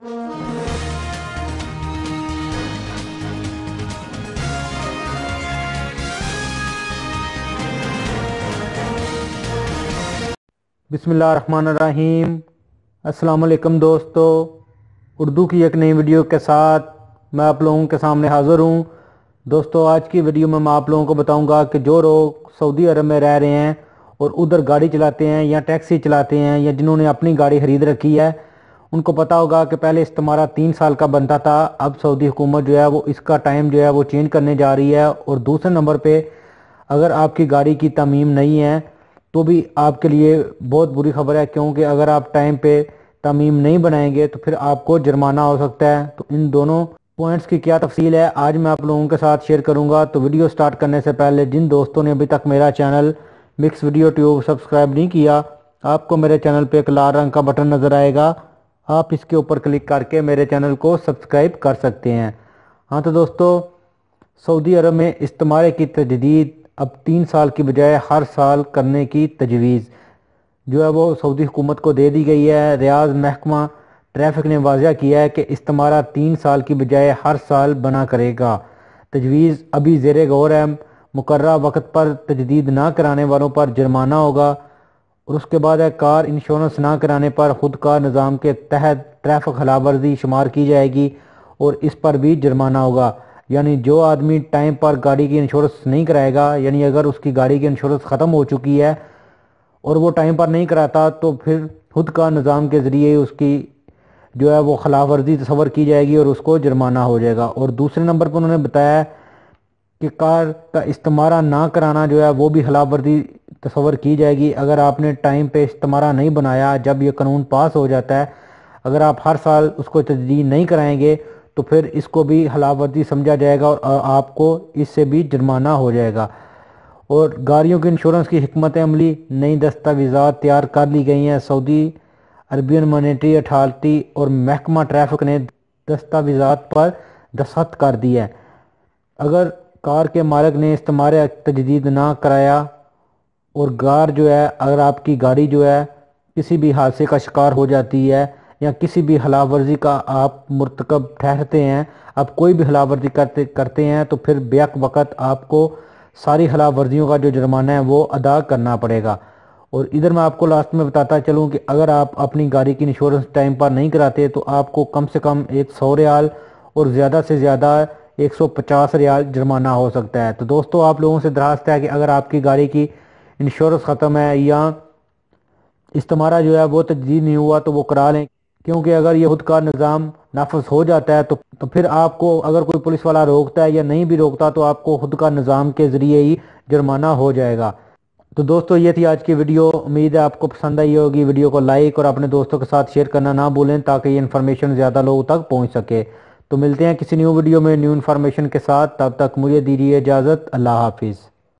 بسم اللہ الرحمن الرحیم۔ السلام علیکم دوستو، اردو کی ایک نئی ویڈیو کے ساتھ میں آپ لوگوں کے سامنے حاضر ہوں۔ دوستو، آج کی ویڈیو میں آپ لوگوں کو بتاؤں گا کہ جو لوگ سعودی عرب میں رہ رہے ہیں اور ادھر گاڑی چلاتے ہیں یا ٹیکسی چلاتے ہیں یا جنہوں نے اپنی گاڑی خرید رکھی ہے، ان کو پتہ ہوگا کہ پہلے استمارہ 3 سال کا بنتا تھا۔ اب سعودی حکومت جو ہے وہ اس کا ٹائم جو ہے وہ چینج کرنے جا رہی ہے۔ اور دوسرے نمبر پہ اگر آپ کی گاڑی کی ترمیم نہیں ہے تو بھی آپ کے لیے بہت بری خبر ہے، کیونکہ اگر آپ ٹائم پہ ترمیم نہیں بنائیں گے تو پھر آپ کو جرمانہ ہو سکتا ہے۔ تو ان دونوں پوائنٹس کی کیا تفصیل ہے آج میں آپ لوگوں کے ساتھ شیئر کروں گا۔ تو ویڈیو سٹارٹ کرنے سے پہلے جن دوستوں نے ابھی تک میرا channel mix video tube subscribe نہیں کیا، آپ کو میرے چینل پہ ایک لال رنگ کا بٹن نظر آئے گا، آپ اس کے اوپر کلک کر کے میرے چینل کو سبسکرائب کر سکتے ہیں۔ ہاں تو دوستو، سعودی عرب میں استمارے کی تجدید اب 3 سال کی بجائے ہر سال کرنے کی تجویز جو ہے وہ سعودی حکومت کو دے دی گئی ہے۔ ریاض محکمہ ٹریفک نے واضح کیا ہے کہ استمارہ 3 سال کی بجائے ہر سال بنا کرے گا۔ تجویز ابھی زیر غور ہے۔ مقررہ وقت پر تجدید نہ کرانے والوں پر جرمانہ ہوگا، اور اس کے بعد کار انشورنس نہ کرانے پر خود کار نظام کے تحت ٹریفک خلاف ورزی شمار کی جائے گی اور اس پر بھی جرمانہ ہوگا۔ یعنی جو آدمی ٹائم پر گاڑی کی انشورنس نہیں کرائے گا، یعنی اگر اس کی گاڑی کی انشورنس ختم ہو چکی ہے اور وہ ٹائم پر نہیں کراتا، تو پھر خود کار نظام کے ذریعے اس کی جو ہے وہ خلاف ورزی تصور کی جائے گی اور اس کو جرمانہ ہو جائے گا۔ اور دوسرے نمبر پر انہوں نے بتایا کہ کار کا استمارہ نہ کرانا جو ہے وہ بھی خلاف ورزی تصور کی جائے گی۔ اگر آپ نے ٹائم پہ استمارہ نہیں بنایا، جب یہ قانون پاس ہو جاتا ہے، اگر آپ ہر سال اس کو تجدید نہیں کرائیں گے تو پھر اس کو بھی خلاف ورزی سمجھا جائے گا اور آپ کو اس سے بھی جرمانہ ہو جائے گا۔ اور گاڑیوں کی انشورنس کی حکمت عملی نئی دستاویزات تیار کر لی گئی ہیں۔ سعودی عربین مانیٹری اتھارٹی اور محکمہ ٹریفک نے دستاویزات پر دستخط کر دی ہے۔ اگر کار کے مالک نے استمارہ تجدید نہ کرایا اور اگر آپ کی گاڑی جو ہے کسی بھی حادثے کا شکار ہو جاتی ہے یا کسی بھی خلاف ورزی کا آپ مرتکب ٹھہرتے ہیں، آپ کوئی بھی خلاف ورزی کرتے ہیں، تو پھر بیک وقت آپ کو ساری خلاف ورزیوں کا جو جرمانہ ہے وہ ادا کرنا پڑے گا۔ اور ادھر میں آپ کو لاسٹ میں بتاتا چلوں کہ اگر آپ اپنی گاڑی کی انشورنس ٹائم پر نہیں کراتے تو آپ کو کم سے کم 100 ریال اور زیادہ سے زیادہ 150 ریال جرمانہ ہو سکتا ہے۔ تو دوستو، آپ لوگوں سے درخواست ہے کہ اگر آپ کی گاڑی کی انشورنس ختم ہے یا استمارہ جو ہے وہ تجدید نہیں ہوا تو وہ کرا لیں، کیونکہ اگر یہ خود کار نظام نافذ ہو جاتا ہے تو پھر آپ کو اگر کوئی پولیس والا روکتا ہے یا نہیں بھی روکتا تو آپ کو خود کار نظام کے ذریعے ہی جرمانہ ہو جائے گا۔ تو دوستو، یہ تھی آج کی ویڈیو، امید ہے آپ کو پسند آئی ہوگی۔ ویڈیو کو لائک اور اپنے دوستوں کے ساتھ شیئر کرنا نہ بھولیں تاکہ یہ انفارمیشن زیادہ لوگوں تک پہنچ سکے۔ تو ملتے ہیں کسی نیو ویڈیو میں نیو انفارمیشن کے ساتھ، تب تک مجھے دیجیے اجازت۔ اللہ حافظ۔